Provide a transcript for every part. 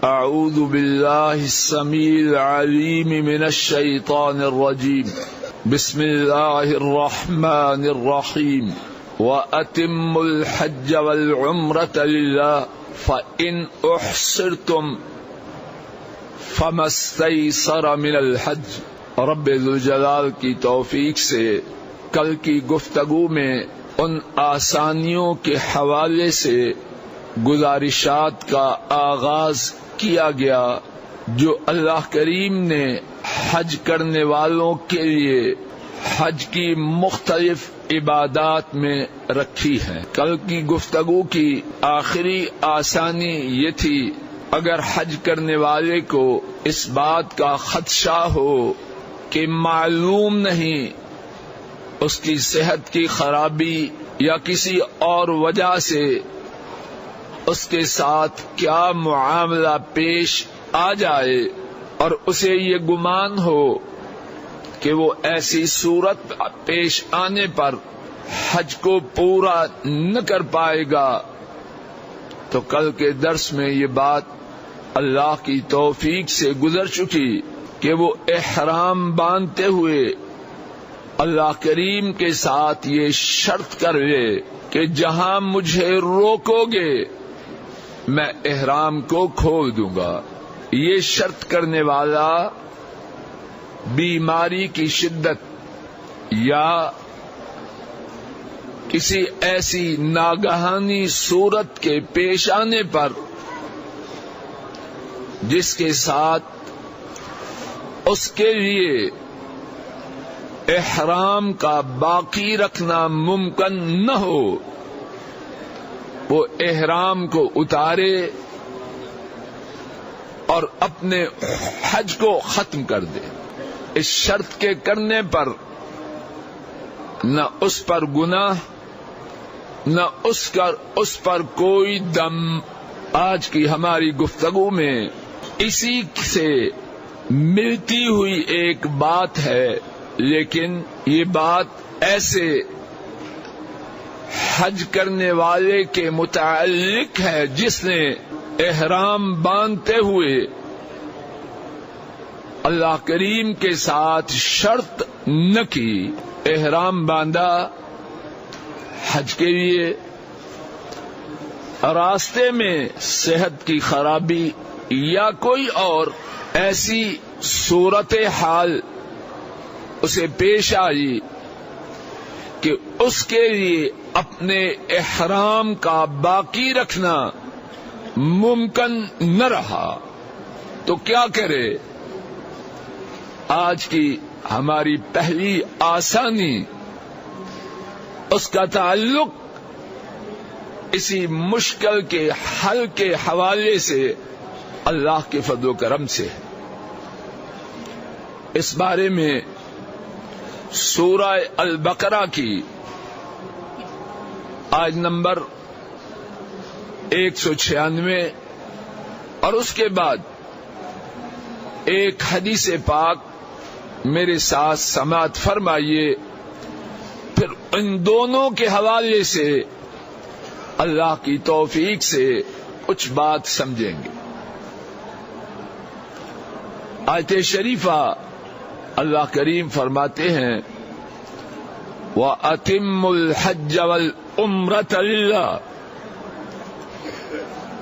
اعوذ باللہ السمیع العلیم من الشیطان الرجیم بسم اللہ الرحمن الرحیم وَأَتِمُّوا الْحَجَّ وَالْعُمْرَةَ لِلَّهِ فَإِنْ أُحْصِرْتُمْ فَمَا اسْتَيْسَرَ مِنَ الْحَجِّ۔ رب ذوالجلال کی توفیق سے کل کی گفتگو میں ان آسانیوں کے حوالے سے گزارشات کا آغاز کیا گیا جو اللہ کریم نے حج کرنے والوں کے لیے حج کی مختلف عبادات میں رکھی ہے۔ کل کی گفتگو کی آخری آسانی یہ تھی، اگر حج کرنے والے کو اس بات کا خدشہ ہو کہ معلوم نہیں اس کی صحت کی خرابی یا کسی اور وجہ سے اس کے ساتھ کیا معاملہ پیش آ جائے اور اسے یہ گمان ہو کہ وہ ایسی صورت پیش آنے پر حج کو پورا نہ کر پائے گا، تو کل کے درس میں یہ بات اللہ کی توفیق سے گزر چکی کہ وہ احرام باندھتے ہوئے اللہ کریم کے ساتھ یہ شرط کر لے کہ جہاں مجھے روکو گے میں احرام کو کھول دوں گا۔ یہ شرط کرنے والا بیماری کی شدت یا کسی ایسی ناگہانی صورت کے پیش آنے پر جس کے ساتھ اس کے لیے احرام کا باقی رکھنا ممکن نہ ہو، وہ احرام کو اتارے اور اپنے حج کو ختم کر دے۔ اس شرط کے کرنے پر نہ اس پر گناہ نہ اس پر کوئی دم۔ آج کی ہماری گفتگو میں اسی سے ملتی ہوئی ایک بات ہے، لیکن یہ بات ایسے حج کرنے والے کے متعلق ہے جس نے احرام باندھتے ہوئے اللہ کریم کے ساتھ شرط نہ کی، احرام باندھا حج کے لیے، راستے میں صحت کی خرابی یا کوئی اور ایسی صورت حال اسے پیش آئی کہ اس کے لیے اپنے احرام کا باقی رکھنا ممکن نہ رہا، تو کیا کرے؟ آج کی ہماری پہلی آسانی اس کا تعلق اسی مشکل کے حل کے حوالے سے اللہ کے فضل و کرم سے ہے۔ اس بارے میں سورہ البقرہ کی آیت نمبر 196 اور اس کے بعد ایک حدیث پاک میرے ساتھ سماعت فرمائیے، پھر ان دونوں کے حوالے سے اللہ کی توفیق سے کچھ بات سمجھیں گے۔ آیت شریفہ اللہ کریم فرماتے ہیں وَأَتِمُّوا الْحَجَّ وَالْعُمْرَةَ لِلَّهِ،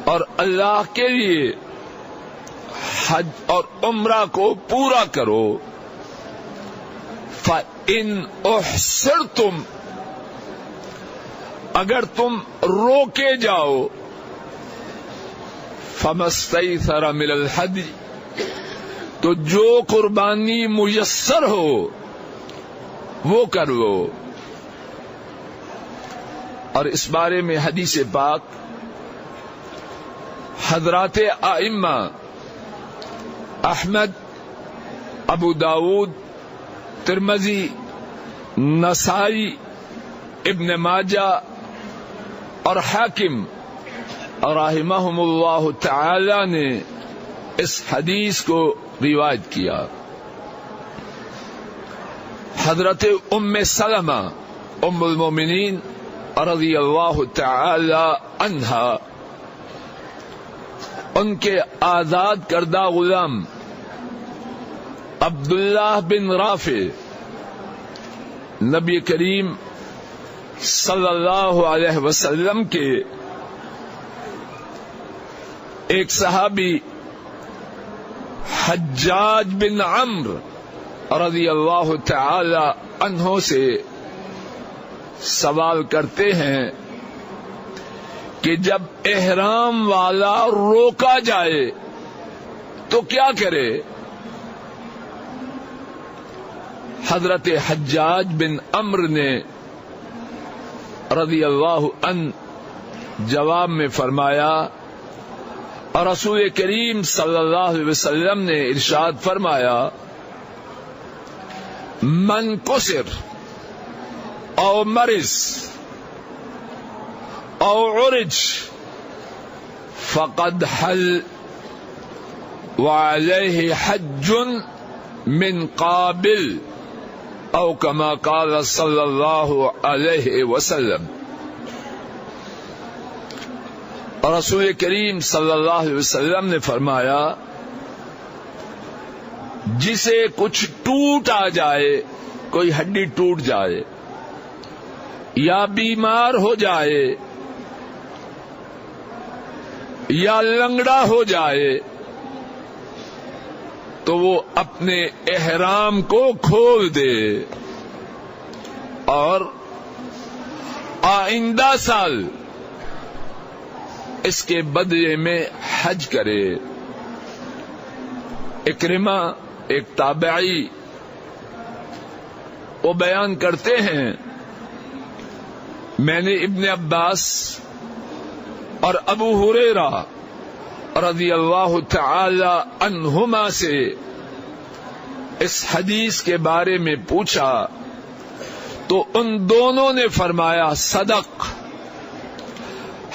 اور اللہ کے لیے حج اور عمرہ کو پورا کرو۔ فَإِنْ أُحْصِرْتُمْ، اگر تم روکے جاؤ، فَمَا اسْتَيْسَرَ مِنَ الْحَدْيِ، تو جو قربانی میسر ہو وہ کر لو۔ اور اس بارے میں حدیث پاک حضرات ائمہ احمد، ابو داود، ترمذی، نسائی، ابن ماجہ اور حاکم رحمہم اللہ تعالی نے اس حدیث کو روایت کیا۔ حضرت ام سلمہ ام المومنین رضی اللہ تعالی عنہا ان کے آزاد کردہ غلام عبداللہ بن رافع نبی کریم صلی اللہ علیہ وسلم کے ایک صحابی حجاج بن عمرو رضی اللہ تعالی عنہ سے سوال کرتے ہیں کہ جب احرام والا روکا جائے تو کیا کرے؟ حضرت حجاج بن عمرو نے رضی اللہ عنہ جواب میں فرمایا، اور رسول کریم صلی اللہ علیہ وسلم نے ارشاد فرمایا، من کسر او مرض او عرج فقد حل وعليه حج من قابل او کما قال صلی اللہ علیہ وسلم۔ اور رسول کریم صلی اللہ علیہ وسلم نے فرمایا، جسے کچھ ٹوٹ آ جائے، کوئی ہڈی ٹوٹ جائے یا بیمار ہو جائے یا لنگڑا ہو جائے تو وہ اپنے احرام کو کھول دے اور آئندہ سال اس کے بدلے میں حج کرے۔ اکرمہ ایک تابعی وہ بیان کرتے ہیں، میں نے ابن عباس اور ابو ہریرہ رضی اللہ تعالی عنہما سے اس حدیث کے بارے میں پوچھا تو ان دونوں نے فرمایا صدق۔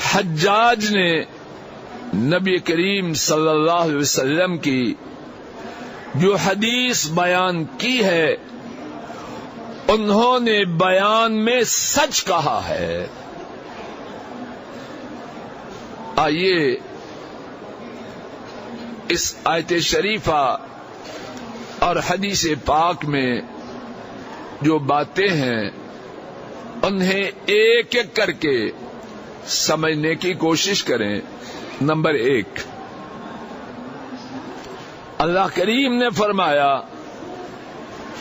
حجاج نے نبی کریم صلی اللہ علیہ وسلم کی جو حدیث بیان کی ہے انہوں نے بیان میں سچ کہا ہے۔ آئیے اس آیت شریفہ اور حدیث پاک میں جو باتیں ہیں انہیں ایک ایک کر کے سمجھنے کی کوشش کریں۔ نمبر 1، اللہ کریم نے فرمایا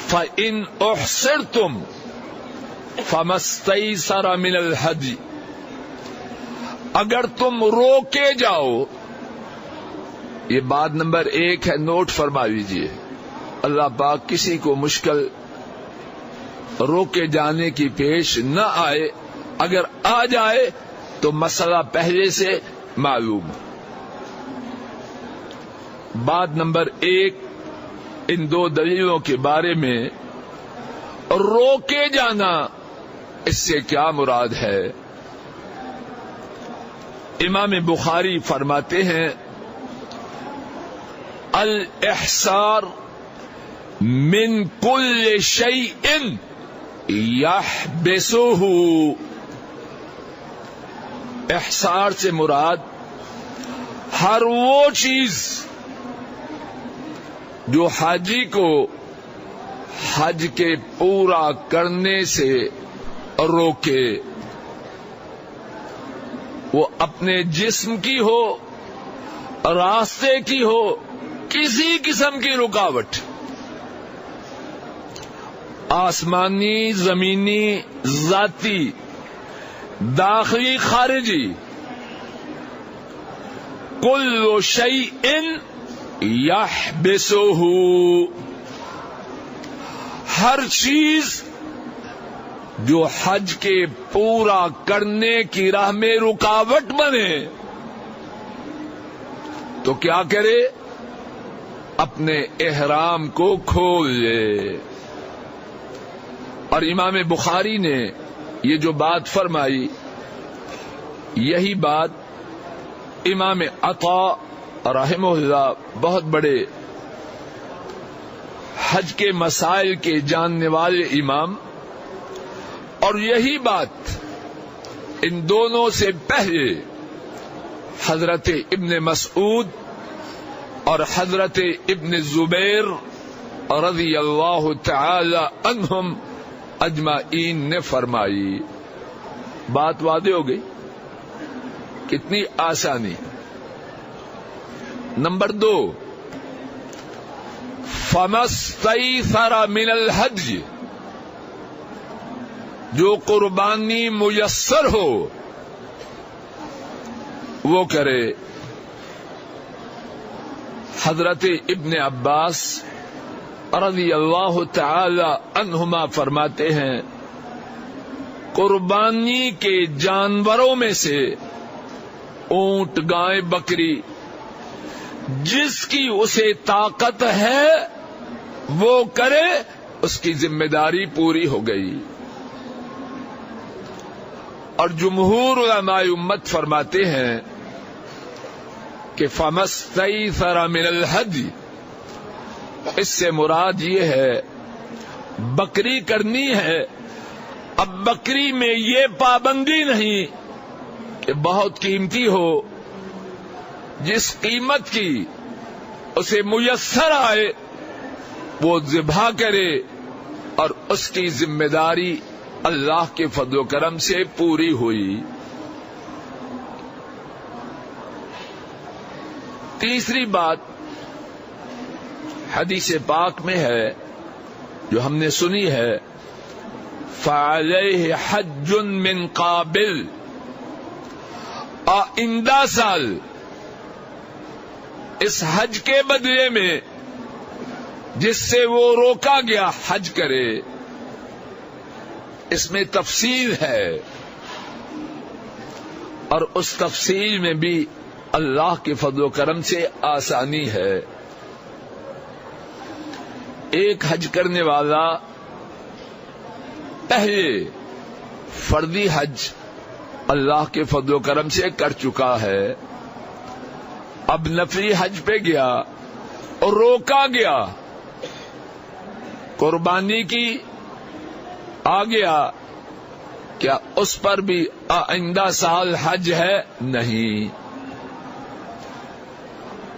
فَإِنْ أُحْصِرْتُمْ فَمَا اسْتَيْسَرَ مِنَ الْهَدْيِ، اگر تم روکے جاؤ، یہ بات نمبر 1 ہے، نوٹ فرما لیجیے۔ اللہ پاک کسی کو مشکل روکے جانے کی پیش نہ آئے، اگر آ جائے تو مسئلہ پہلے سے معلوم۔ بات نمبر 1، ان 2 دلیلوں کے بارے میں روکے جانا، اس سے کیا مراد ہے؟ امام بخاری فرماتے ہیں الاحصار من کل شیء یحبسہ، احصار سے مراد ہر وہ چیز جو حاجی کو حج کے پورا کرنے سے روکے، وہ اپنے جسم کی ہو، راستے کی ہو، کسی قسم کی رکاوٹ، آسمانی، زمینی، ذاتی، داخلی، خارجی، کل شیء یحبسہ، ہر چیز جو حج کے پورا کرنے کی راہ میں رکاوٹ بنے تو کیا کرے؟ اپنے احرام کو کھول لے۔ اور امام بخاری نے یہ جو بات فرمائی، یہی بات امام عطا رحمہ اللہ بہت بڑے حج کے مسائل کے جاننے والے امام، اور یہی بات ان دونوں سے پہلے حضرت ابن مسعود اور حضرت ابن زبیر رضی اللہ تعالی عنہم اجمعین نے فرمائی. بات واضح ہو گئی. کتنی آسانی. نمبر 2، فَمَسْتَيْسَرَ مِنَ الْحَدْيِ، جو قربانی میسر ہو وہ کرے. حضرت ابن عباس رضی اللہ تعالی عنہما فرماتے ہیں قربانی کے جانوروں میں سے اونٹ، گائے، بکری جس کی اسے طاقت ہے وہ کرے، اس کی ذمہ داری پوری ہو گئی. اور جمہور علماء امت فرماتے ہیں کہ فَمَسْتَيْسَرَ مِنَ الْهَدْيِ، اس سے مراد یہ ہے بکری کرنی ہے. اب بکری میں یہ پابندی نہیں کہ بہت قیمتی ہو، جس قیمت کی اسے میسر آئے وہ ذبح کرے، اور اس کی ذمہ داری اللہ کے فضل و کرم سے پوری ہوئی. تیسری بات حدیث پاک میں ہے جو ہم نے سنی ہے، فَعَلَيْهِ حَجٌّ مِّن قَابِلٍ، آئندہ سال اس حج کے بدلے میں جس سے وہ روکا گیا حج کرے. اس میں تفصیل ہے، اور اس تفصیل میں بھی اللہ کے فضل و کرم سے آسانی ہے. ایک حج کرنے والا پہلے فرضی حج اللہ کے فضل و کرم سے کر چکا ہے، اب نفلی حج پہ گیا اور روکا گیا، قربانی کی آ گیا، کیا اس پر بھی آئندہ سال حج ہے؟ نہیں.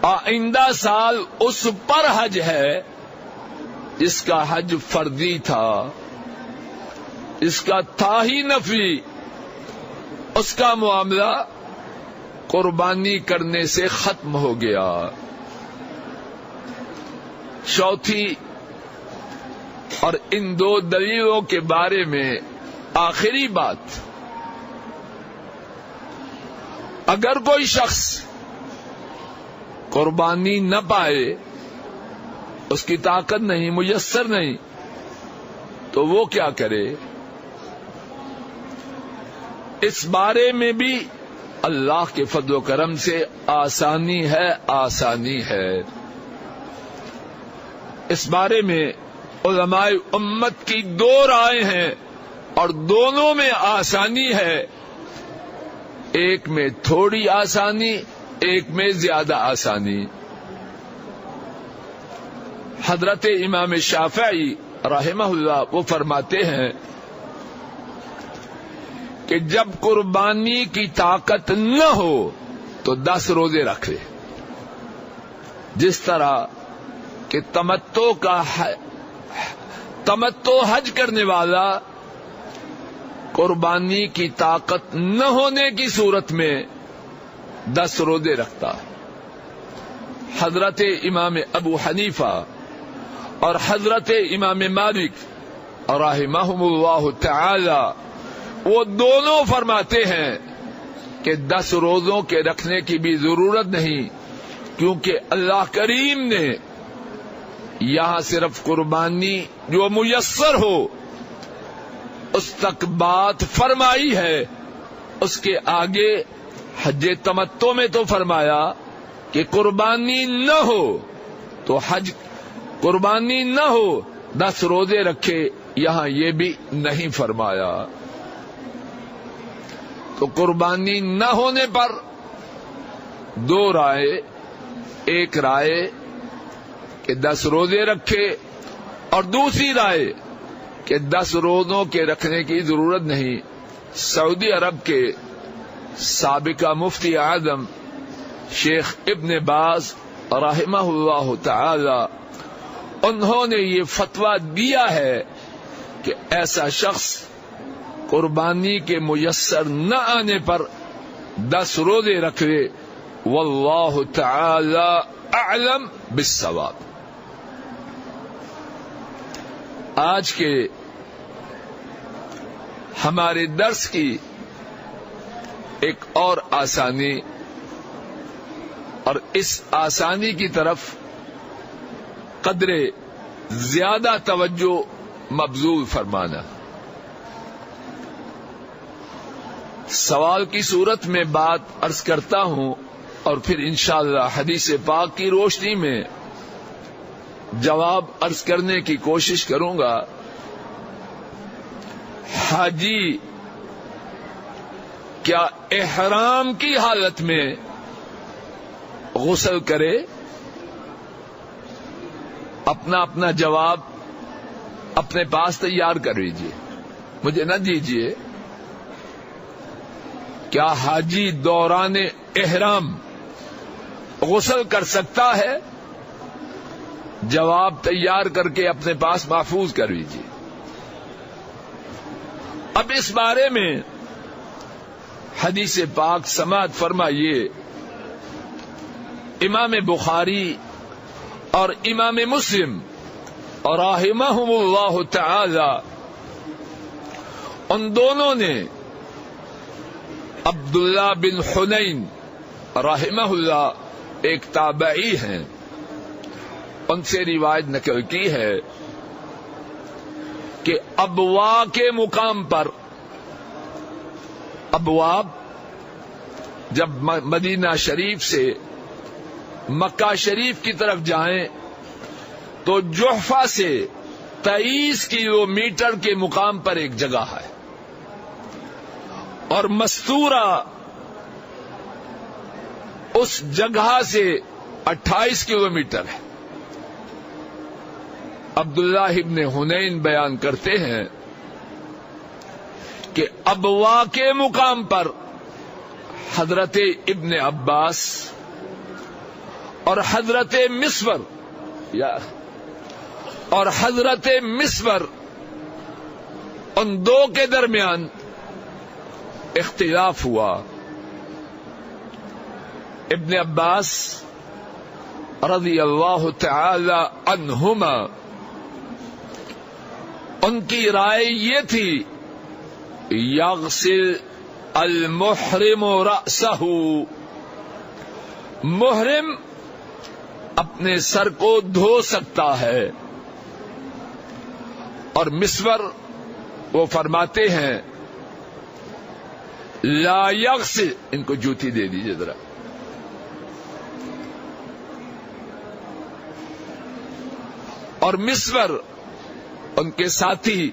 آئندہ سال اس پر حج ہے جس کا حج فرضی تھا، اس کا تھا ہی نفلی، اس کا معاملہ قربانی کرنے سے ختم ہو گیا. چوتھی اور ان دو دلیلوں کے بارے میں آخری بات، اگر کوئی شخص قربانی نہ پائے، اس کی طاقت نہیں، میسر نہیں، تو وہ کیا کرے؟ اس بارے میں بھی اللہ کے فضل و کرم سے آسانی ہے، آسانی ہے. اس بارے میں علماء امت کی دو رائے ہیں اور دونوں میں آسانی ہے. ایک میں تھوڑی آسانی، ایک میں زیادہ آسانی. حضرت امام شافعی رحمہ اللہ وہ فرماتے ہیں کہ جب قربانی کی طاقت نہ ہو تو 10 روزے رکھ لے. جس طرح کہ تمتع حج کرنے والا قربانی کی طاقت نہ ہونے کی صورت میں 10 روزے رکھتا. حضرت امام ابو حنیفہ اور حضرت امام مالک رحمہم اللہ تعالی وہ دونوں فرماتے ہیں کہ 10 روزوں کے رکھنے کی بھی ضرورت نہیں، کیونکہ اللہ کریم نے یہاں صرف قربانی جو میسر ہو اس تک بات فرمائی ہے. اس کے آگے حج تمتع میں تو فرمایا کہ قربانی نہ ہو تو حج، قربانی نہ ہو 10 روزے رکھے، یہاں یہ بھی نہیں فرمایا. تو قربانی نہ ہونے پر 2 رائے، ایک رائے کہ 10 روزے رکھے اور دوسری رائے کہ 10 روزوں کے رکھنے کی ضرورت نہیں. سعودی عرب کے سابقہ مفتی اعظم شیخ ابن باز رحمہ اللہ تعالی انہوں نے یہ فتویٰ دیا ہے کہ ایسا شخص قربانی کے میسر نہ آنے پر 10 روزے رکھے. واللہ تعالی اعلم بالصواب. آج کے ہمارے درس کی ایک اور آسانی، اور اس آسانی کی طرف قدر زیادہ توجہ مبذول فرمانا. سوال کی صورت میں بات عرض کرتا ہوں اور پھر انشاءاللہ حدیث پاک کی روشنی میں جواب عرض کرنے کی کوشش کروں گا. حاجی کیا احرام کی حالت میں غسل کرے؟ اپنا اپنا جواب اپنے پاس تیار کر لیجیے، مجھے نہ دیجیے. کیا حاجی دوران احرام غسل کر سکتا ہے؟ جواب تیار کر کے اپنے پاس محفوظ کر لیجیے. اب اس بارے میں حدیث پاک سماعت فرمائیے. امام بخاری اور امام مسلم رحمہم اللہ تعالی ان دونوں نے عبداللہ بن حنین رحمہ اللہ ایک تابعی ہیں، ان سے روایت نقل کی ہے کہ ابوا کے مقام پر، ابواب جب مدینہ شریف سے مکہ شریف کی طرف جائیں تو جحفہ سے 23 کلومیٹر کے مقام پر ایک جگہ ہے، اور مستورہ اس جگہ سے 28 کلومیٹر ہے. عبداللہ ابن حنین بیان کرتے ہیں کہ ابوا کے مقام پر حضرت ابن عباس اور حضرت مسور ان دو کے درمیان اختلاف ہوا. ابن عباس رضی اللہ تعالی عنہما ان کی رائے یہ تھی یغسل المحرم رأسہ، محرم اپنے سر کو دھو سکتا ہے. اور مسور وہ فرماتے ہیں لا یغسل. ان کو جوتی دے دیجیے ذرا. اور مسور ان کے ساتھی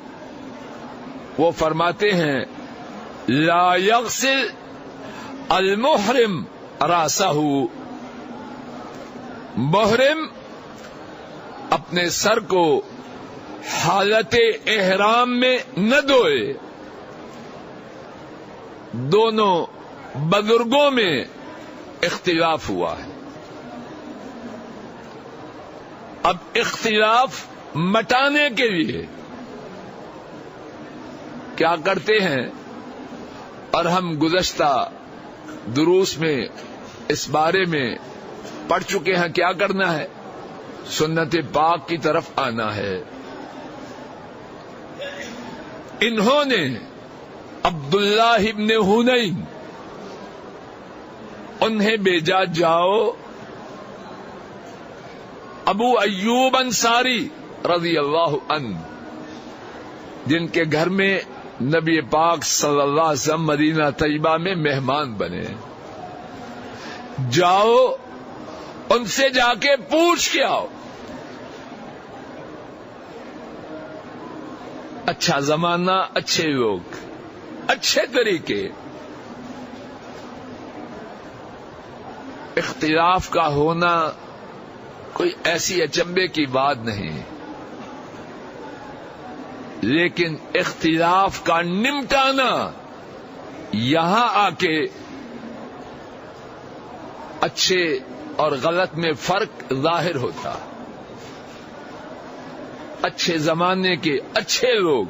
وہ فرماتے ہیں لا یغسل المحرم راسہ، محرم اپنے سر کو حالت احرام میں نہ دھوئے. دونوں بزرگوں میں اختلاف ہوا ہے. اب اختلاف مٹانے کے لیے کیا کرتے ہیں، اور ہم گزشتہ دروس میں اس بارے میں پڑھ چکے ہیں کیا کرنا ہے، سنت پاک کی طرف آنا ہے. انہوں نے عبداللہ ابن حنین انہیں بھیجا جاؤ ابو ایوب انصاری رضی اللہ عنہ جن کے گھر میں نبی پاک صلی اللہ علیہ وسلم مدینہ طیبہ میں مہمان بنے. جاؤ ان سے جا کے پوچھ کے آؤ. اچھا زمانہ، اچھے لوگ، اچھے طریقے. اختلاف کا ہونا کوئی ایسی اچنبے کی بات نہیں، لیکن اختلاف کا نمٹانا یہاں آ کے اچھے اور غلط میں فرق ظاہر ہوتا. اچھے زمانے کے اچھے لوگ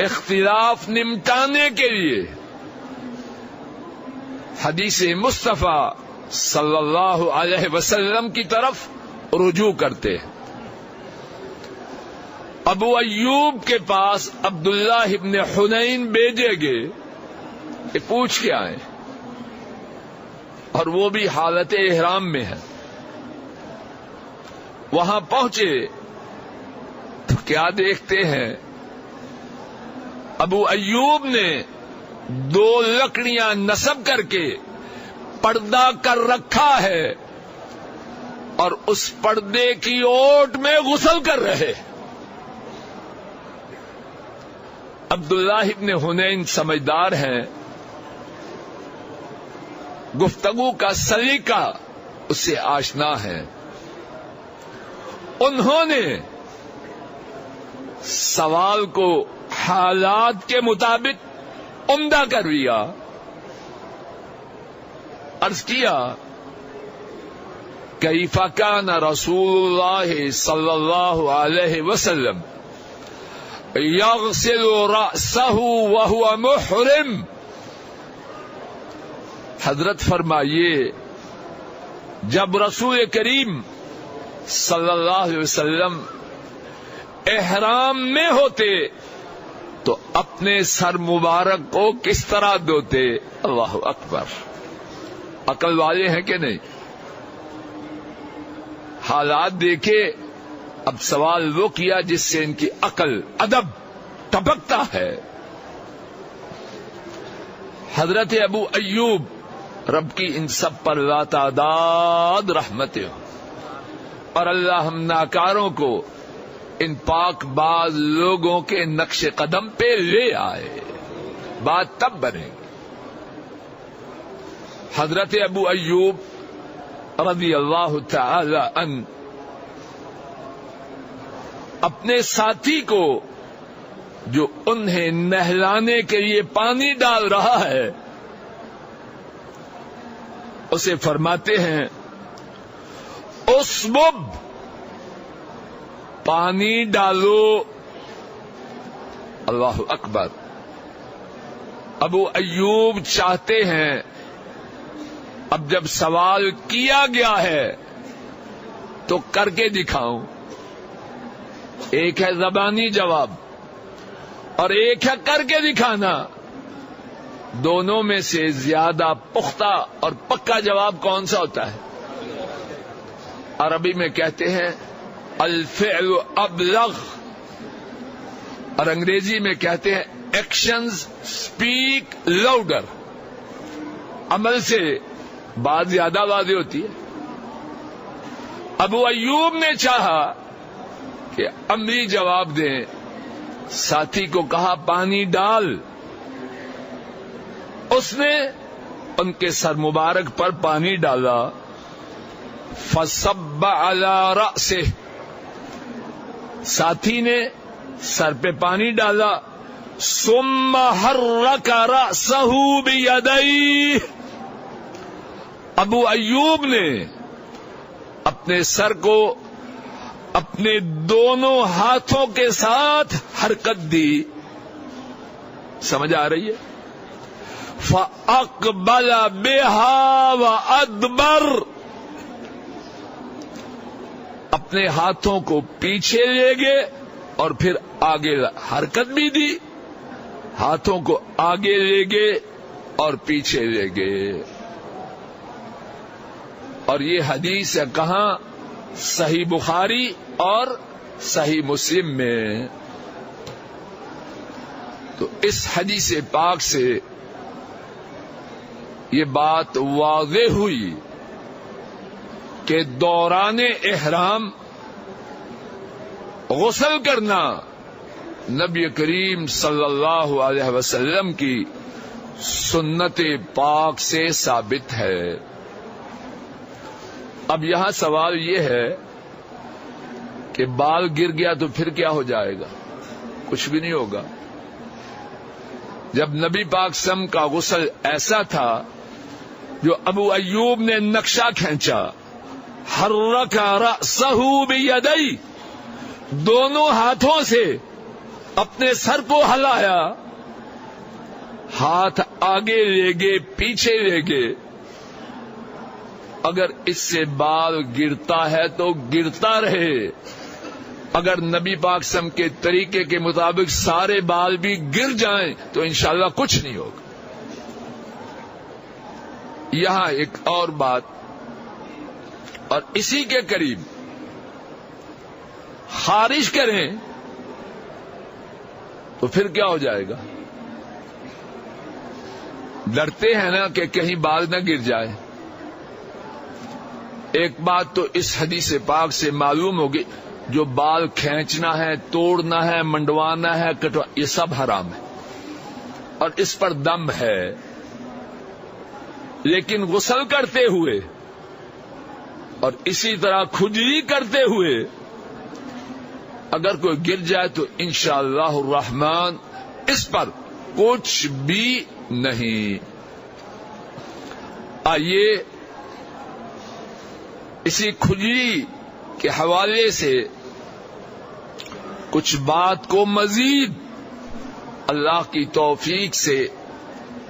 اختلاف نمٹانے کے لیے حدیث مصطفیٰ صلی اللہ علیہ وسلم کی طرف رجوع کرتے ہیں. ابو ایوب کے پاس عبداللہ ابن حنین بھیجے گئے کہ پوچھ کے آئے، اور وہ بھی حالت احرام میں ہے. وہاں پہنچے تو کیا دیکھتے ہیں، ابو ایوب نے 2 لکڑیاں نصب کر کے پردہ کر رکھا ہے اور اس پردے کی اوٹ میں غسل کر رہے. عبداللہ ابن حنین سمجھدار ہیں، گفتگو کا سلیقہ اس سے آشنا ہے. انہوں نے سوال کو حالات کے مطابق عمدہ کر لیا. عرض کیا، کیف کان رسول اللہ صلی اللہ علیہ وسلم یغسل رأسہ وہو محرم. حضرت فرمائیے، جب رسول کریم صلی اللہ علیہ وسلم احرام میں ہوتے تو اپنے سر مبارک کو کس طرح دھوتے؟ اللہ اکبر. عقل والے ہیں کہ نہیں؟ حالات دیکھے. اب سوال وہ کیا جس سے ان کی عقل ادب ٹپکتا ہے. حضرت ابو ایوب، رب کی ان سب پر لاتعداد رحمتیں ہوں، اور اللہ ہم ناکاروں کو ان پاک باز لوگوں کے نقش قدم پہ لے آئے. بات تب بنے گی. حضرت ابو ایوب رضی اللہ تعالی عنہ اپنے ساتھی کو جو انہیں نہلانے کے لیے پانی ڈال رہا ہے اسے فرماتے ہیں، اسبب، پانی ڈالو. اللہ اکبر. ابو ایوب چاہتے ہیں اب جب سوال کیا گیا ہے تو کر کے دکھاؤں. ایک ہے زبانی جواب اور ایک ہے کر کے دکھانا. دونوں میں سے زیادہ پختہ اور پکا جواب کون سا ہوتا ہے؟ عربی میں کہتے ہیں الفعل ابلغ، اور انگریزی میں کہتے ہیں ایکشنز اسپیک لاؤڈر. عمل سے بات زیادہ واضح ہوتی ہے. ابو ایوب نے چاہا کہ عملی جواب دیں. ساتھی کو کہا پانی ڈال. اس نے ان کے سر مبارک پر پانی ڈالا. فصب علی رأسہ، ساتھی نے سر پہ پانی ڈالا. ثم حرک رأسہ بیدیہ، ابو ایوب نے اپنے سر کو اپنے دونوں ہاتھوں کے ساتھ حرکت دی. سمجھ آ رہی ہے؟ فَأَقْبَلَ بِهَا وَأَدْبَرَ، اپنے ہاتھوں کو پیچھے لے گئے اور پھر آگے حرکت بھی دی. ہاتھوں کو آگے لے گئے اور پیچھے لے گئے. اور یہ حدیث ہے کہاں؟ صحیح بخاری اور صحیح مسلم میں. تو اس حدیث پاک سے یہ بات واضح ہوئی کہ دوران احرام غسل کرنا نبی کریم صلی اللہ علیہ وسلم کی سنت پاک سے ثابت ہے. اب یہاں سوال یہ ہے کہ بال گر گیا تو پھر کیا ہو جائے گا؟ کچھ بھی نہیں ہوگا. جب نبی پاک سم کا غسل ایسا تھا جو ابو ایوب نے نقشہ کھینچا، حرک رأسہ بیدی، دونوں ہاتھوں سے اپنے سر کو ہلایا، ہاتھ آگے لے گئے پیچھے لے گئے. اگر اس سے بال گرتا ہے تو گرتا رہے، اگر نبی پاک صلی اللہ علیہ وسلم کے طریقے کے مطابق سارے بال بھی گر جائیں تو انشاءاللہ کچھ نہیں ہوگا. یہاں ایک اور بات، اور اسی کے قریب، خارش کریں تو پھر کیا ہو جائے گا؟ ڈرتے ہیں نا کہ کہیں بال نہ گر جائے. ایک بات تو اس حدیث پاک سے معلوم ہوگی، جو بال کھینچنا ہے، توڑنا ہے، منڈوانا ہے، یہ سب حرام ہے اور اس پر دم ہے. لیکن غسل کرتے ہوئے اور اسی طرح کھجلی کرتے ہوئے اگر کوئی گر جائے تو انشاءاللہ الرحمن اس پر کچھ بھی نہیں. آئیے اسی کھجلی کے حوالے سے کچھ بات کو مزید اللہ کی توفیق سے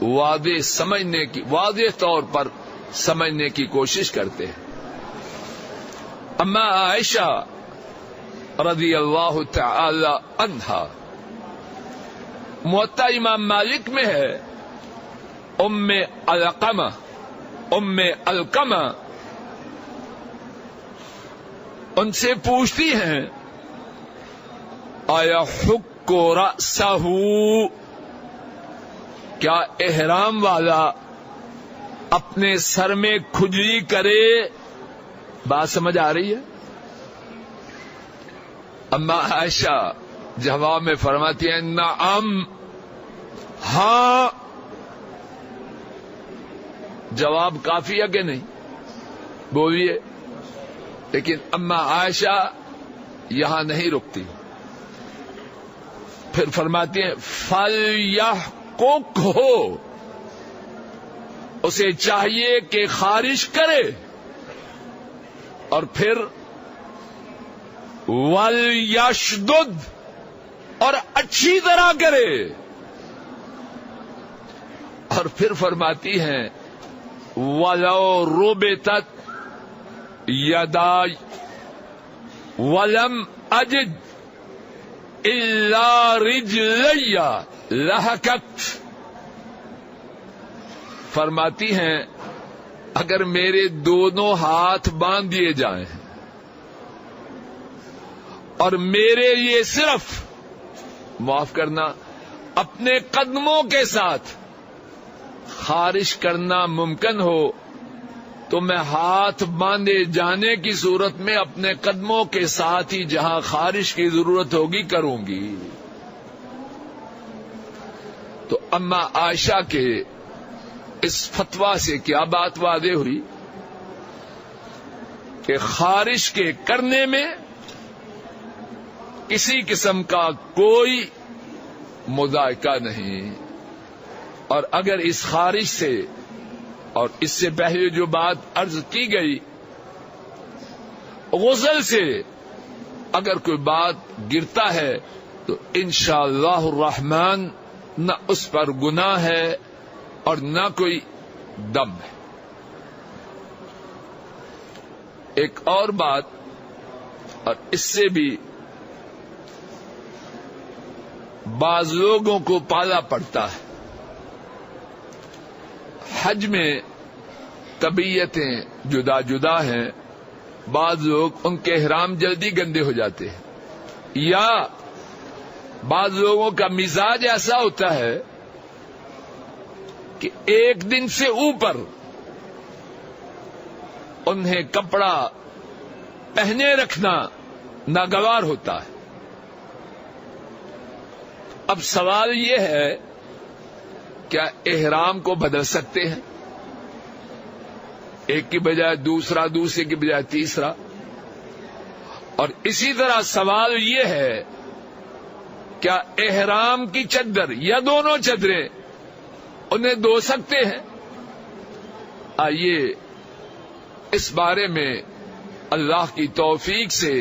واضح طور پر سمجھنے کی کوشش کرتے ہیں. اما عائشہ رضی اللہ تعالی عنہا، موطا امام مالک میں ہے، ام القمہ ان سے پوچھتی ہیں، آیا حک رأسہ، کیا احرام والا اپنے سر میں کھجلی کرے؟ بات سمجھ آ رہی ہے؟ اما عائشہ جواب میں فرماتی ہیں، نعم، ہاں. جواب کافی ہے کہ نہیں؟ بولیے. لیکن اما عائشہ یہاں نہیں رکتی، پھر فرماتی ہیں فَلْيَحْقُقْهُ، اسے چاہیے کہ خارش کرے، اور پھر وَلْيَشْدُدْ، اور اچھی طرح کرے، اور پھر فرماتی ہیں وَلَوْ رُبِطَتْ يَدَايَ وَلَمْ أَجِدْ إِلَّا رِجْلَيَّ لَحَقَتْ. فرماتی ہیں اگر میرے دونوں ہاتھ باندھ دیے جائیں اور میرے لیے صرف، معاف کرنا، اپنے قدموں کے ساتھ خارش کرنا ممکن ہو تو میں ہاتھ باندھے جانے کی صورت میں اپنے قدموں کے ساتھ ہی جہاں خارش کی ضرورت ہوگی کروں گی. تو اما عائشہ کے اس فتویٰ سے کیا بات واضح ہوئی کہ خارش کے کرنے میں کسی قسم کا کوئی مذائقہ نہیں. اور اگر اس خارش سے، اور اس سے پہلے جو بات عرض کی گئی، غسل سے اگر کوئی بات گرتا ہے تو انشاءاللہ الرحمن نہ اس پر گناہ ہے اور نہ کوئی دم ہے. ایک اور بات، اور اس سے بھی بعض لوگوں کو پالا پڑتا ہے، حج میں طبیعتیں جدا جدا ہیں. بعض لوگ ان کے احرام جلدی گندے ہو جاتے ہیں، یا بعض لوگوں کا مزاج ایسا ہوتا ہے کہ ایک دن سے اوپر انہیں کپڑا پہنے رکھنا ناگوار ہوتا ہے. اب سوال یہ ہے، کیا احرام کو بدل سکتے ہیں؟ ایک کی بجائے دوسرا، دوسرے کی بجائے تیسرا. اور اسی طرح سوال یہ ہے، کیا احرام کی چادر یا دونوں چادریں انہیں دھو سکتے ہیں؟ آئیے اس بارے میں اللہ کی توفیق سے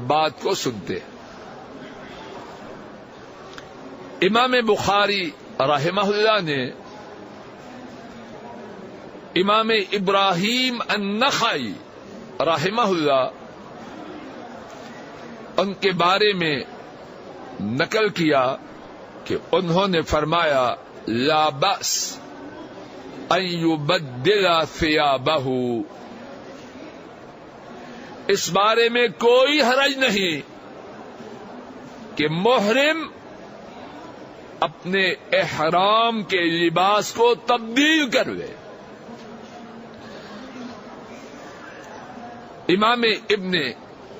بات کو سنتے ہیں۔ امام بخاری رحمہ اللہ نے امام ابراہیم النخعی رحمہ اللہ ان کے بارے میں نقل کیا کہ انہوں نے فرمایا لا بأس ان یبدل ثیابہ، اس بارے میں کوئی حرج نہیں کہ محرم اپنے احرام کے لباس کو تبدیل کر لے۔ امام ابن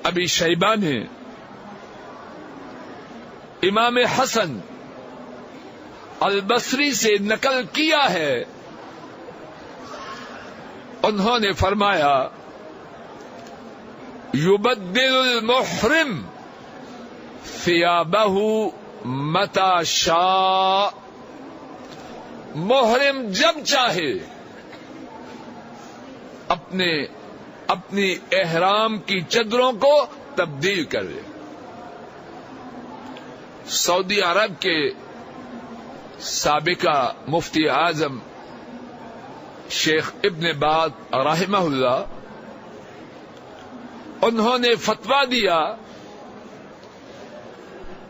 ابی شیبہ نے امام حسن البصری سے نقل کیا ہے، انہوں نے فرمایا یبدل المحرم ثیابہ متی شاء، محرم جب چاہے اپنی احرام کی چادروں کو تبدیل کر لے۔ سعودی عرب کے سابقہ مفتی اعظم شیخ ابن باز رحمہ اللہ انہوں نے فتویٰ دیا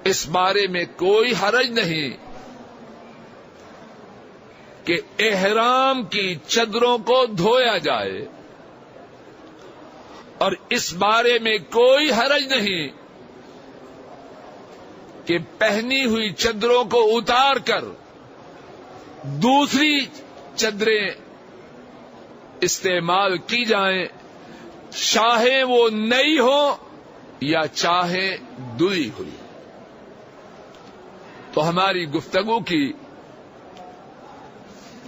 اس بارے میں کوئی حرج نہیں کہ احرام کی چادروں کو دھویا جائے، اور اس بارے میں کوئی حرج نہیں کہ پہنی ہوئی چادروں کو اتار کر دوسری چادریں استعمال کی جائیں، چاہے وہ نئی ہو یا چاہے دھلی ہوئی۔ تو ہماری گفتگو کی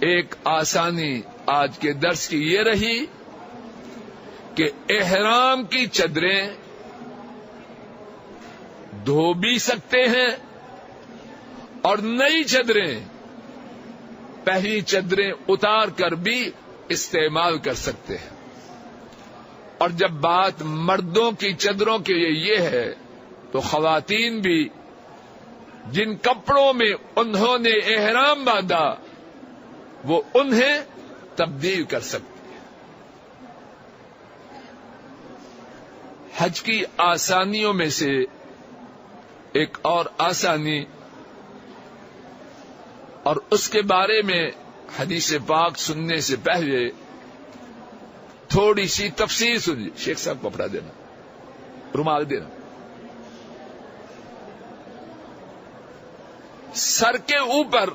ایک آسانی آج کے درس کی یہ رہی کہ احرام کی چادریں دھو بھی سکتے ہیں اور نئی چادریں پہلی چادریں اتار کر بھی استعمال کر سکتے ہیں۔ اور جب بات مردوں کی چادروں کے لیے یہ ہے تو خواتین بھی جن کپڑوں میں انہوں نے احرام باندھا وہ انہیں تبدیل کر سکتے ہیں۔ حج کی آسانیوں میں سے ایک اور آسانی، اور اس کے بارے میں حدیث پاک سننے سے پہلے تھوڑی سی تفصیل سنیے۔ شیخ صاحب کپڑا دینا، رومال دینا۔ سر کے اوپر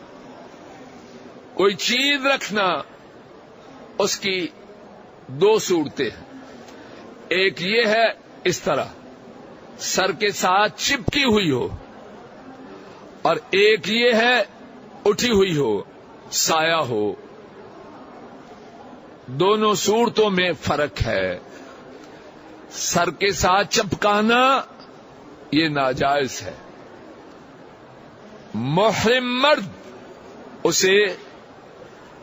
کوئی چیز رکھنا، اس کی دو صورتیں ہیں۔ ایک یہ ہے اس طرح سر کے ساتھ چپکی ہوئی ہو، اور ایک یہ ہے اٹھی ہوئی ہو، سایہ ہو۔ دونوں صورتوں میں فرق ہے۔ سر کے ساتھ چپکانا یہ ناجائز ہے۔ محرم مرد اسے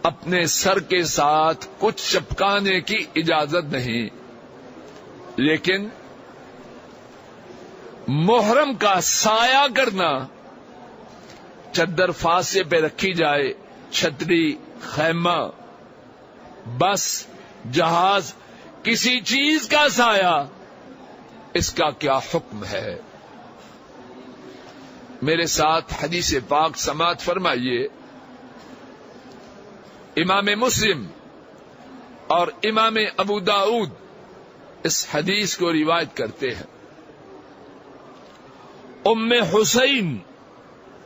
اپنے سر کے ساتھ کچھ چپکانے کی اجازت نہیں، لیکن محرم کا سایہ کرنا، چادر فاصے پہ رکھی جائے، چھتری، خیمہ، بس، جہاز، کسی چیز کا سایہ، اس کا کیا حکم ہے؟ میرے ساتھ حدیث پاک سماعت فرمائیے۔ امام مسلم اور امام ابو داؤد اس حدیث کو روایت کرتے ہیں۔ ام حسین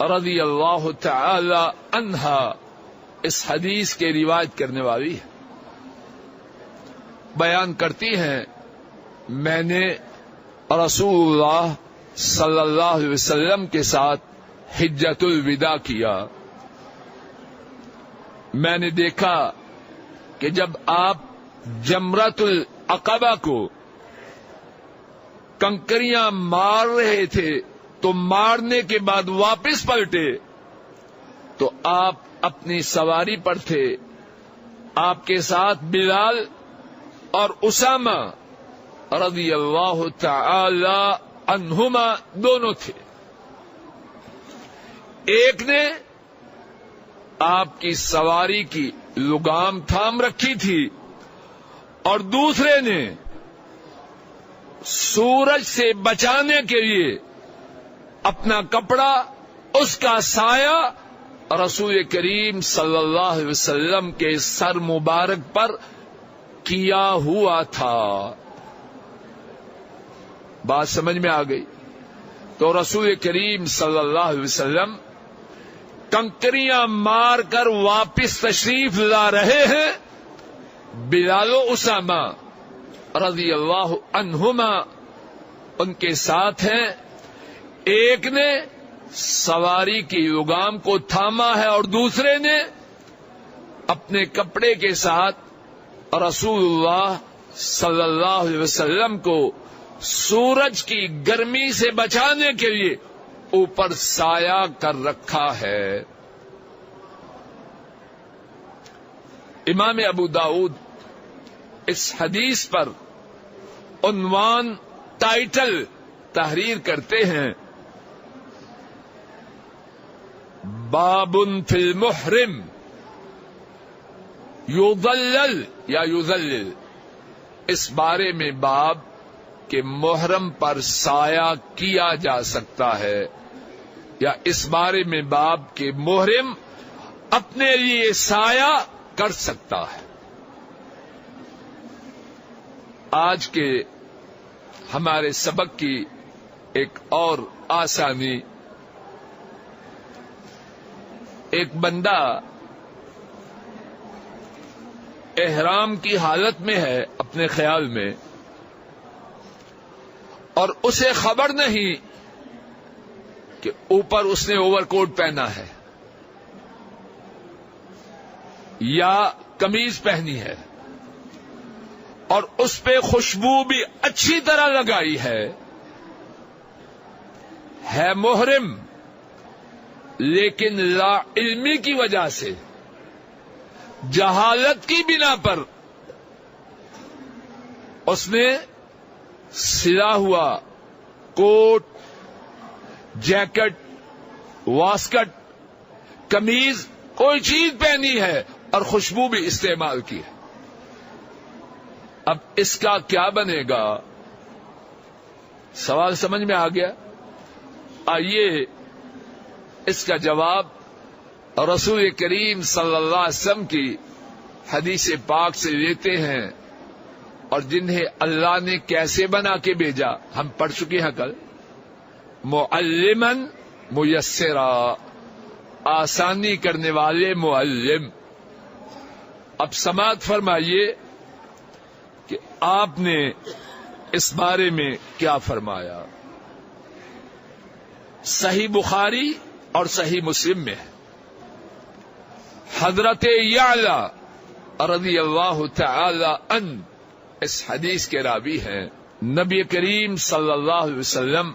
رضی اللہ تعالی عنہا اس حدیث کے روایت کرنے والی ہے۔ بیان کرتی ہیں میں نے رسول اللہ صلی اللہ علیہ وسلم کے ساتھ حجۃ الوداع کیا۔ میں نے دیکھا کہ جب آپ جمرۃ العقبہ کو کنکریاں مار رہے تھے تو مارنے کے بعد واپس پلٹے تو آپ اپنی سواری پر تھے، آپ کے ساتھ بلال اور اسامہ رضی اللہ تعالی عنہما دونوں تھے. ایک نے آپ کی سواری کی لگام تھام رکھی تھی اور دوسرے نے سورج سے بچانے کے لیے اپنا کپڑا، اس کا سایہ رسول کریم صلی اللہ علیہ وسلم کے سر مبارک پر کیا ہوا تھا. بات سمجھ میں آ گئی؟ تو رسول کریم صلی اللہ علیہ وسلم کنکریاں مار کر واپس تشریف لا رہے ہیں. بلال و اسامہ رضی اللہ عنہما ان کے ساتھ ہیں. ایک نے سواری کی لگام کو تھاما ہے اور دوسرے نے اپنے کپڑے کے ساتھ رسول اللہ صلی اللہ علیہ وسلم کو سورج کی گرمی سے بچانے کے لیے اوپر سایہ کر رکھا ہے. امام ابو داؤد اس حدیث پر عنوان ٹائٹل تحریر کرتے ہیں، باب فی المحرم یضلل یا یذلل. اس بارے میں باب کہ محرم پر سایہ کیا جا سکتا ہے، یا اس بارے میں باب کہ محرم اپنے لیے سایہ کر سکتا ہے. آج کے ہمارے سبق کی ایک اور آسانی، ایک بندہ احرام کی حالت میں ہے اپنے خیال میں، اور اسے خبر نہیں کہ اوپر اس نے اوور کوٹ پہنا ہے یا قمیض پہنی ہے، اور اس پہ خوشبو بھی اچھی طرح لگائی ہے محرم، لیکن لا علمی کی وجہ سے، جہالت کی بنا پر اس نے سلا ہوا کوٹ، جیکٹ، واسکٹ، قمیض، کوئی چیز پہنی ہے اور خوشبو بھی استعمال کی ہے. اب اس کا کیا بنے گا؟ سوال سمجھ میں آ گیا؟ آئیے اس کا جواب رسول کریم صلی اللہ علیہ وسلم کی حدیث پاک سے لیتے ہیں، اور جنہیں اللہ نے کیسے بنا کے بھیجا ہم پڑھ چکے ہیں کل. معلماً میسرا، آسانی کرنے والے معلم. اب سماعت فرمائیے کہ آپ نے اس بارے میں کیا فرمایا. صحیح بخاری اور صحیح مسلم میں ہے، حضرت یعلا رضی اللہ تعالی عنہ اس حدیث کے راوی ہیں. نبی کریم صلی اللہ علیہ وسلم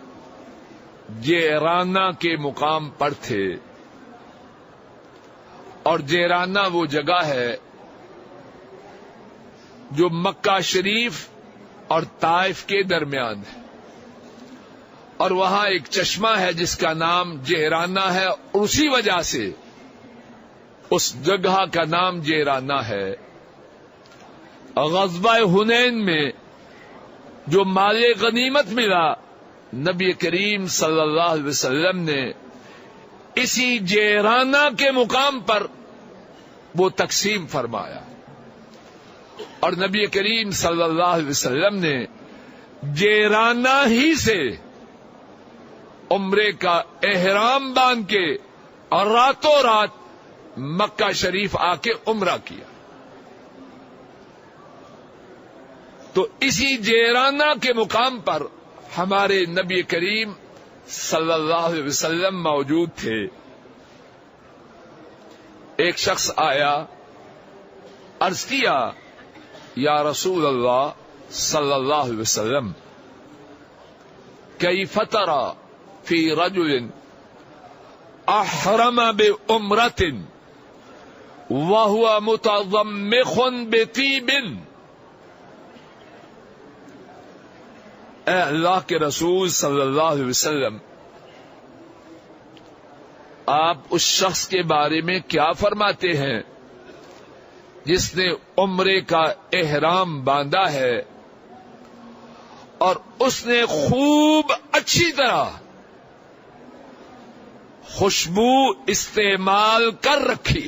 جیرانہ کے مقام پر تھے، اور جیرانہ وہ جگہ ہے جو مکہ شریف اور طائف کے درمیان ہے، اور وہاں ایک چشمہ ہے جس کا نام جیرانہ ہے، اور اسی وجہ سے اس جگہ کا نام جیرانہ ہے. غزوہ حنین میں جو مال غنیمت ملا، نبی کریم صلی اللہ علیہ وسلم نے اسی جیرانہ کے مقام پر وہ تقسیم فرمایا، اور نبی کریم صلی اللہ علیہ وسلم نے جیرانہ ہی سے عمرے کا احرام باندھ کے اور راتوں رات مکہ شریف آ کے عمرہ کیا. تو اسی جیرانہ کے مقام پر ہمارے نبی کریم صلی اللہ علیہ وسلم موجود تھے. ایک شخص آیا، عرض کیا یا رسول اللہ صلی اللہ علیہ وسلم، کیف تری فی رجل احرم بعمرۃ وَهُوَ مُتَضَمِّخٌ بِطِيبٍ، اے اللہ کے رسول صلی اللہ علیہ وسلم، آپ اس شخص کے بارے میں کیا فرماتے ہیں جس نے عمرے کا احرام باندھا ہے اور اس نے خوب اچھی طرح خوشبو استعمال کر رکھی،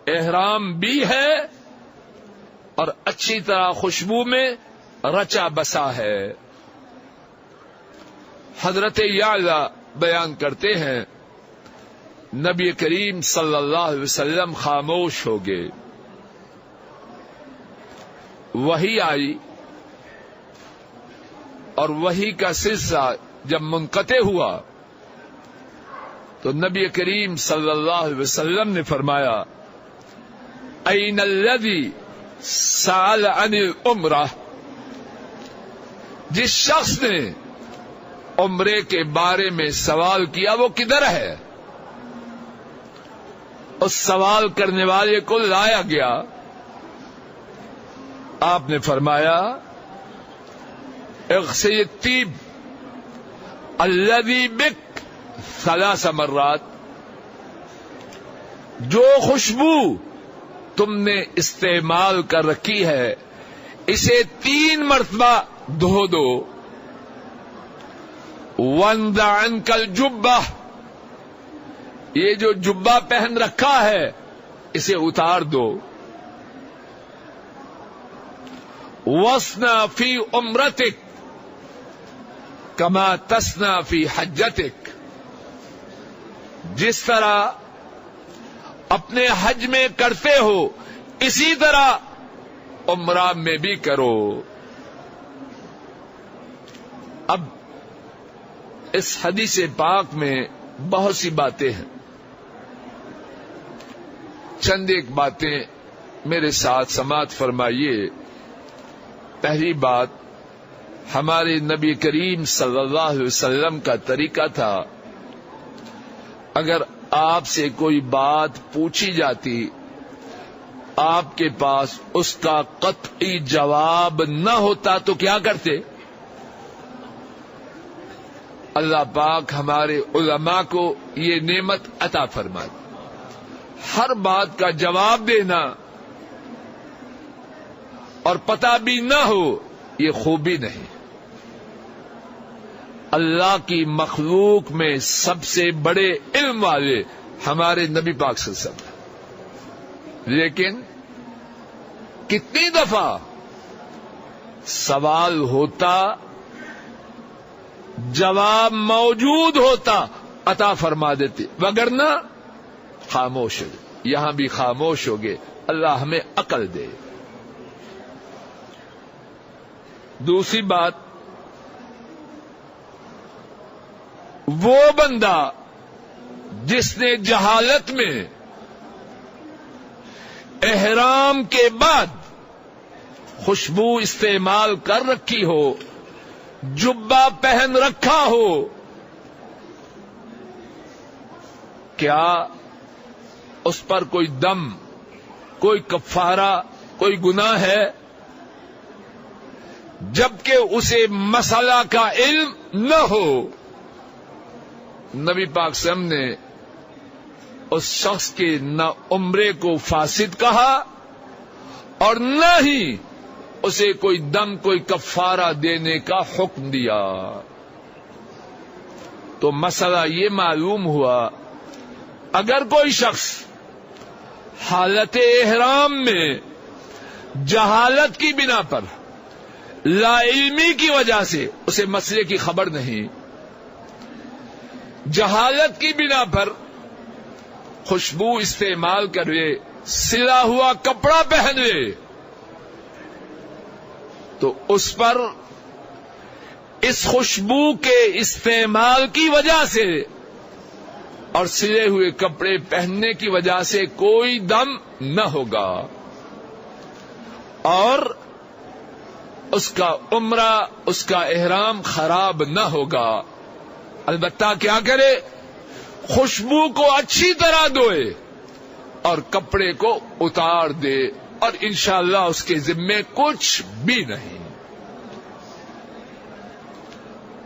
احرام بھی ہے اور اچھی طرح خوشبو میں رچا بسا ہے۔ حضرت یعلا بیان کرتے ہیں نبی کریم صلی اللہ علیہ وسلم خاموش ہو گئے، وحی آئی اور وحی کا سلسلہ جب منقطع ہوا تو نبی کریم صلی اللہ علیہ وسلم نے فرمایا این الذی سأل عن العمرہ، جس شخص نے عمرے کے بارے میں سوال کیا وہ کدھر ہے؟ اس سوال کرنے والے کو لایا گیا، آپ نے فرمایا اغسل الطیب الذی بک 3 مرات، جو خوشبو تم نے استعمال کر رکھی ہے اسے 3 مرتبہ دھو دو۔ وَانْزَعْ عَنْكَ الْجُبَّةَ، یہ جو جبہ پہن رکھا ہے اسے اتار دو۔ وَاصْنَعْ فِي عُمْرَتِكَ كَمَا تَصْنَعْ فِي حَجَّتِكَ، جس طرح اپنے حج میں کرتے ہو اسی طرح عمرہ میں بھی کرو۔ اب اس حدیث پاک میں بہت سی باتیں ہیں، چند ایک باتیں میرے ساتھ سماعت فرمائیے۔ پہلی بات، ہمارے نبی کریم صلی اللہ علیہ وسلم کا طریقہ تھا اگر آپ سے کوئی بات پوچھی جاتی آپ کے پاس اس کا قطعی جواب نہ ہوتا تو کیا کرتے؟ اللہ پاک ہمارے علماء کو یہ نعمت عطا فرمائے، ہر بات کا جواب دینا اور پتہ بھی نہ ہو یہ خوبی نہیں۔ اللہ کی مخلوق میں سب سے بڑے علم والے ہمارے نبی پاک صلی اللہ علیہ وسلم، لیکن کتنی دفعہ سوال ہوتا جواب موجود ہوتا عطا فرما دیتے، وگرنہ خاموش ہو گئے۔ یہاں بھی خاموش ہو گئے، اللہ ہمیں عقل دے۔ دوسری بات، وہ بندہ جس نے جہالت میں احرام کے بعد خوشبو استعمال کر رکھی ہو، جبہ پہن رکھا ہو، کیا اس پر کوئی دم، کوئی کفارہ، کوئی گناہ ہے؟ جبکہ اسے مسئلہ کا علم نہ ہو۔ نبی پاک صلی اللہ علیہ وسلم نے اس شخص کے نہ عمرے کو فاسد کہا اور نہ ہی اسے کوئی دم، کوئی کفارہ دینے کا حکم دیا۔ تو مسئلہ یہ معلوم ہوا اگر کوئی شخص حالت احرام میں جہالت کی بنا پر، لا علمی کی وجہ سے، اسے مسئلے کی خبر نہیں، جہالت کی بنا پر خوشبو استعمال کرے، سلا ہوا کپڑا پہن لے، تو اس پر اس خوشبو کے استعمال کی وجہ سے اور سلے ہوئے کپڑے پہننے کی وجہ سے کوئی دم نہ ہوگا، اور اس کا عمرہ، اس کا احرام خراب نہ ہوگا۔ البتہ کیا کرے؟ خوشبو کو اچھی طرح دھوئے، اور کپڑے کو اتار دے اور انشاءاللہ اس کے ذمے کچھ بھی نہیں.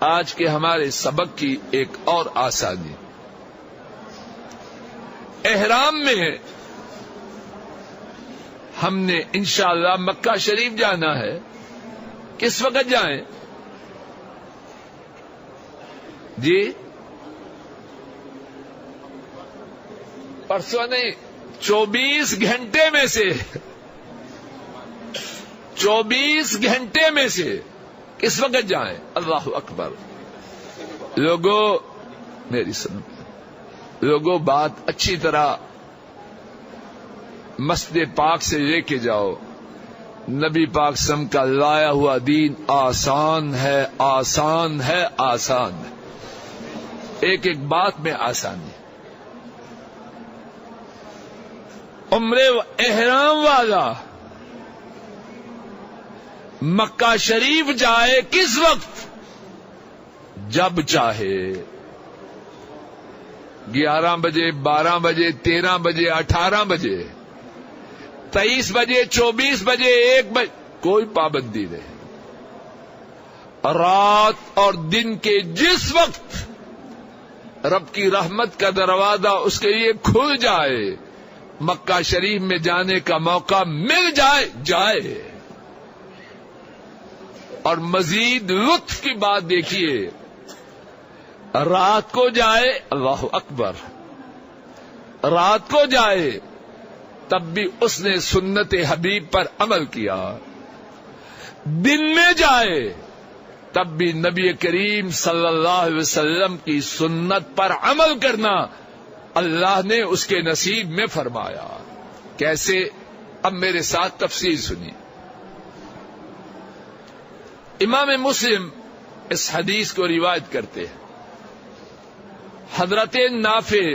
آج کے ہمارے سبق کی ایک اور آسانی، احرام میں ہم نے انشاءاللہ مکہ شریف جانا ہے. کس وقت جائیں؟ جی پرسوں نہیں، 24 گھنٹے میں سے 24 گھنٹے میں سے کس وقت جائیں؟ اللہ اکبر. لوگوں میری سن، لوگوں بات اچھی طرح مسجد پاک سے لے کے جاؤ. نبی پاک سم کا لایا ہوا دین آسان ہے، آسان ہے، آسان ہے. ایک ایک بات میں آسانی. عمرے احرام والا مکہ شریف جائے کس وقت؟ جب چاہے. 11 بجے، 12 بجے، 13 بجے، 18 بجے، 23 بجے، 24 بجے، 1 بجے، کوئی پابندی نہیں. رات اور دن کے جس وقت رب کی رحمت کا دروازہ اس کے لیے کھل جائے، مکہ شریف میں جانے کا موقع مل جائے، جائے. اور مزید لطف کی بات دیکھیے، رات کو جائے، اللہ اکبر، رات کو جائے تب بھی اس نے سنت حبیب پر عمل کیا. دن میں جائے تب بھی نبی کریم صلی اللہ علیہ وسلم کی سنت پر عمل کرنا اللہ نے اس کے نصیب میں فرمایا. کیسے؟ اب میرے ساتھ تفصیل سنیے. امام مسلم اس حدیث کو روایت کرتے ہیں. حضرت نافع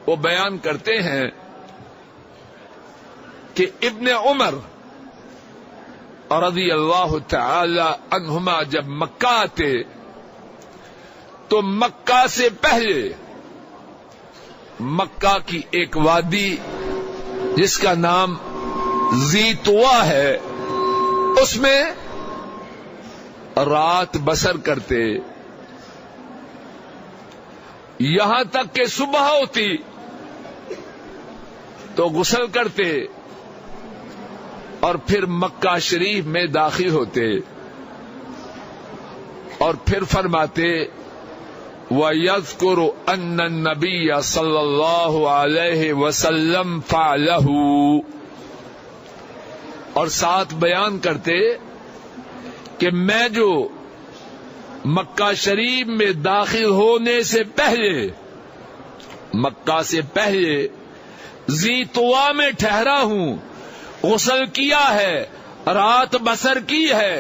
وہ بیان کرتے ہیں کہ ابن عمر رضی اللہ تعالی عنہما جب مکہ آتے تو مکہ سے پہلے مکہ کی ایک وادی جس کا نام زیتوا ہے، اس میں رات بسر کرتے. یہاں تک کہ صبح ہوتی تو غسل کرتے اور پھر مکہ شریف میں داخل ہوتے اور پھر فرماتے وَيَذْكُرُ أَنَّ النَّبِيَّ صَلَّى اللَّهُ عَلَيْهِ وَسَلَّمَ فَعَلَهُ، اور ساتھ بیان کرتے کہ میں جو مکہ شریف میں داخل ہونے سے پہلے، مکہ سے پہلے زیتوا میں ٹھہرا ہوں، غسل کیا ہے، رات بسر کی ہے،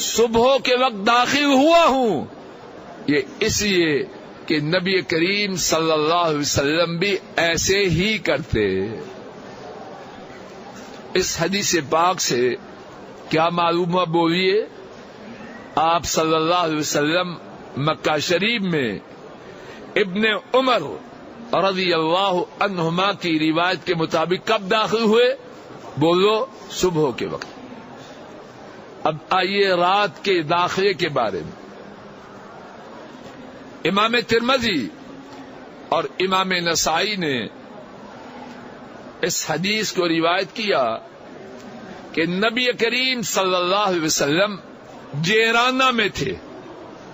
صبح کے وقت داخل ہوا ہوں. یہ اس لیے کہ نبی کریم صلی اللہ علیہ وسلم بھی ایسے ہی کرتے. اس حدیث پاک سے کیا معلوم ہوا؟ بولیے. آپ صلی اللہ علیہ وسلم مکہ شریف میں ابن عمر رضی اللہ عنہما کی روایت کے مطابق کب داخل ہوئے؟ بولو، صبح کے وقت. اب آئیے رات کے داخلے کے بارے میں. امام ترمذی اور امام نسائی نے اس حدیث کو روایت کیا کہ نبی کریم صلی اللہ علیہ وسلم جیرانہ میں تھے،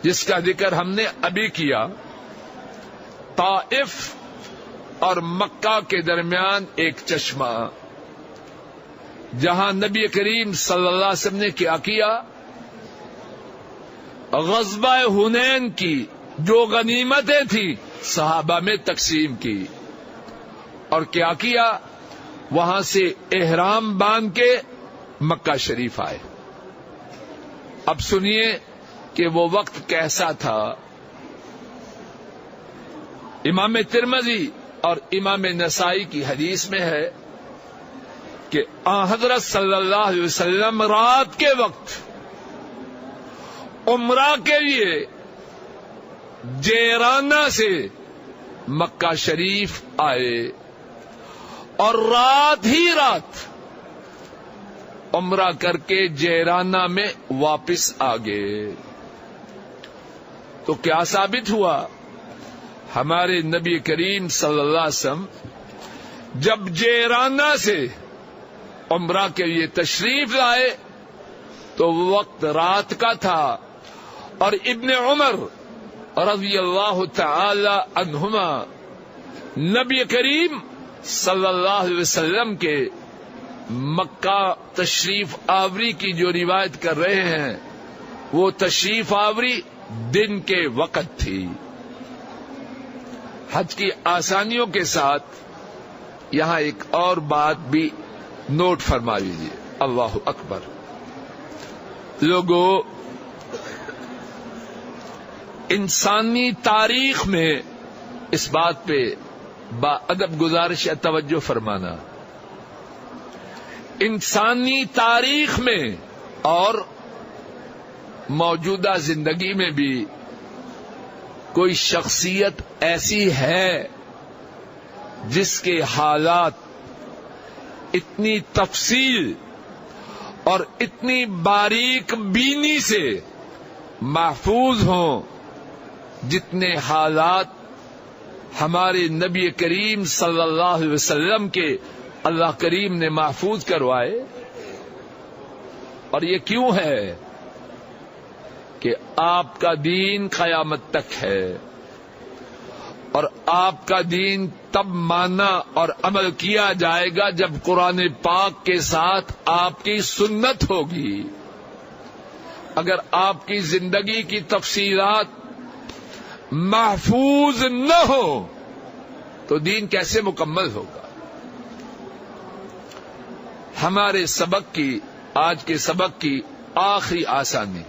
جس کا ذکر ہم نے ابھی کیا. طائف اور مکہ کے درمیان ایک چشمہ، جہاں نبی کریم صلی اللہ علیہ وسلم نے کیا کیا؟ غزوہ حنین کی جو غنیمتیں تھیں صحابہ میں تقسیم کی، اور کیا کیا؟ وہاں سے احرام باندھ کے مکہ شریف آئے. اب سنیے کہ وہ وقت کیسا تھا. امام ترمذی اور امام نسائی کی حدیث میں ہے کہ حضرت صلی اللہ علیہ وسلم رات کے وقت عمرہ کے لیے جیرانہ سے مکہ شریف آئے اور رات ہی رات عمرہ کر کے جیرانہ میں واپس آ گئے. تو کیا ثابت ہوا؟ ہمارے نبی کریم صلی اللہ علیہ وسلم جب جیرانہ سے عمرہ کے لیے تشریف لائے تو وقت رات کا تھا، اور ابن عمر رضی اللہ تعالی عنہما نبی کریم صلی اللہ علیہ وسلم کے مکہ تشریف آوری کی جو روایت کر رہے ہیں وہ تشریف آوری دن کے وقت تھی. حج کی آسانیوں کے ساتھ یہاں ایک اور بات بھی نوٹ فرما لیجیے. اللہ اکبر. لوگوں، انسانی تاریخ میں اس بات پہ با ادب گزارش ہے توجہ فرمانا. انسانی تاریخ میں اور موجودہ زندگی میں بھی کوئی شخصیت ایسی ہے جس کے حالات اتنی تفصیل اور اتنی باریک بینی سے محفوظ ہوں جتنے حالات ہمارے نبی کریم صلی اللہ علیہ وسلم کے اللہ کریم نے محفوظ کروائے. اور یہ کیوں ہے کہ آپ کا دین قیامت تک ہے، اور آپ کا دین تب مانا اور عمل کیا جائے گا جب قرآن پاک کے ساتھ آپ کی سنت ہوگی. اگر آپ کی زندگی کی تفصیلات محفوظ نہ ہو تو دین کیسے مکمل ہوگا؟ ہمارے سبق کی، آج کے سبق کی آخری آسانی،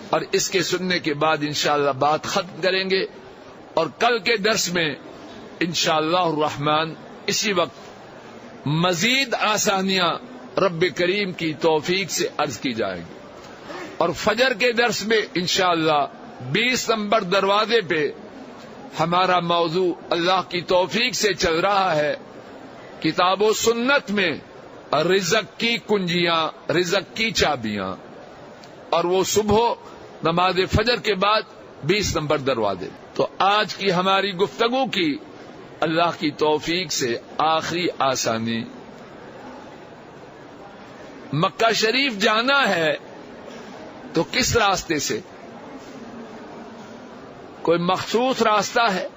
اور اس کے سننے کے بعد انشاءاللہ بات ختم کریں گے، اور کل کے درس میں انشاءاللہ الرحمن اسی وقت مزید آسانیاں رب کریم کی توفیق سے عرض کی جائیں گی. اور فجر کے درس میں انشاءاللہ 20 نمبر دروازے پہ ہمارا موضوع اللہ کی توفیق سے چل رہا ہے کتاب و سنت میں رزق کی کنجیاں، رزق کی چابیاں، اور وہ صبح نماز فجر کے بعد 20 نمبر دروازے. تو آج کی ہماری گفتگو کی اللہ کی توفیق سے آخری آسانی، مکہ شریف جانا ہے تو کس راستے سے؟ کوئی مخصوص راستہ ہے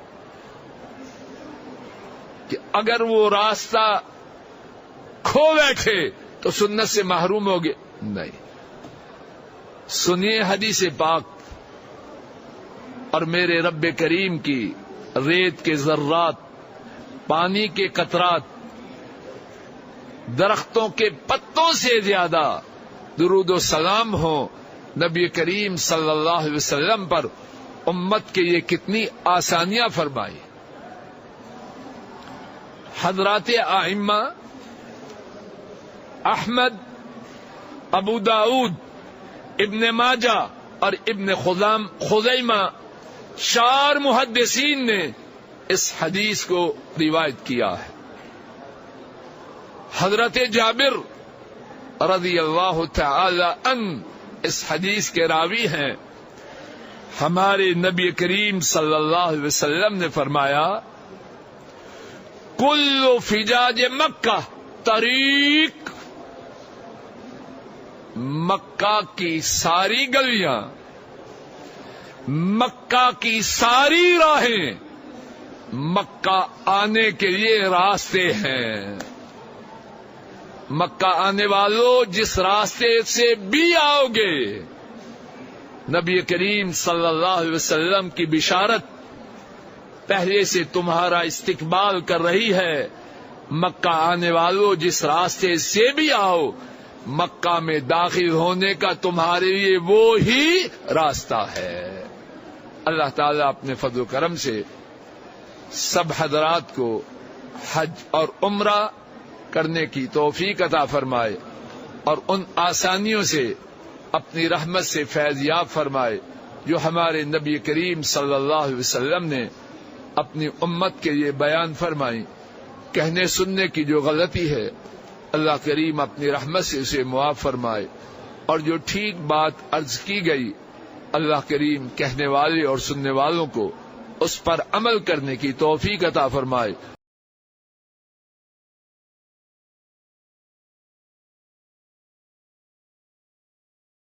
کہ اگر وہ راستہ کھو بیٹھے تو سنت سے محروم ہوگے؟ نہیں. سنیے حدیث پاک اور میرے رب کریم کی ریت کے ذرات، پانی کے قطرات، درختوں کے پتوں سے زیادہ درود و سلام ہو نبی کریم صلی اللہ علیہ وسلم پر. امت کے یہ کتنی آسانیاں فرمائی. حضرات ائمہ احمد، ابو داؤد، ابن ماجہ اور ابن خزیمہ 4 محدثین نے اس حدیث کو روایت کیا ہے. حضرت جابر رضی اللہ تعالی عنہ اس حدیث کے راوی ہیں. ہمارے نبی کریم صلی اللہ علیہ وسلم نے فرمایا، کل فجاج مکہ طریق، مکہ کی ساری گلیاں، مکہ کی ساری راہیں مکہ آنے کے لیے راستے ہیں. مکہ آنے والوں جس راستے سے بھی آؤ گے، نبی کریم صلی اللہ علیہ وسلم کی بشارت پہلے سے تمہارا استقبال کر رہی ہے. مکہ آنے والوں جس راستے سے بھی آؤ، مکہ میں داخل ہونے کا تمہارے لیے وہی راستہ ہے. اللہ تعالیٰ اپنے فضل و کرم سے سب حضرات کو حج اور عمرہ کرنے کی توفیق عطا فرمائے، اور ان آسانیوں سے اپنی رحمت سے فیض یاب فرمائے جو ہمارے نبی کریم صلی اللہ علیہ وسلم نے اپنی امت کے لیے بیان فرمائی. کہنے سننے کی جو غلطی ہے اللہ کریم اپنی رحمت سے اسے معاف فرمائے، اور جو ٹھیک بات عرض کی گئی اللہ کریم کہنے والے اور سننے والوں کو اس پر عمل کرنے کی توفیق عطا فرمائے۔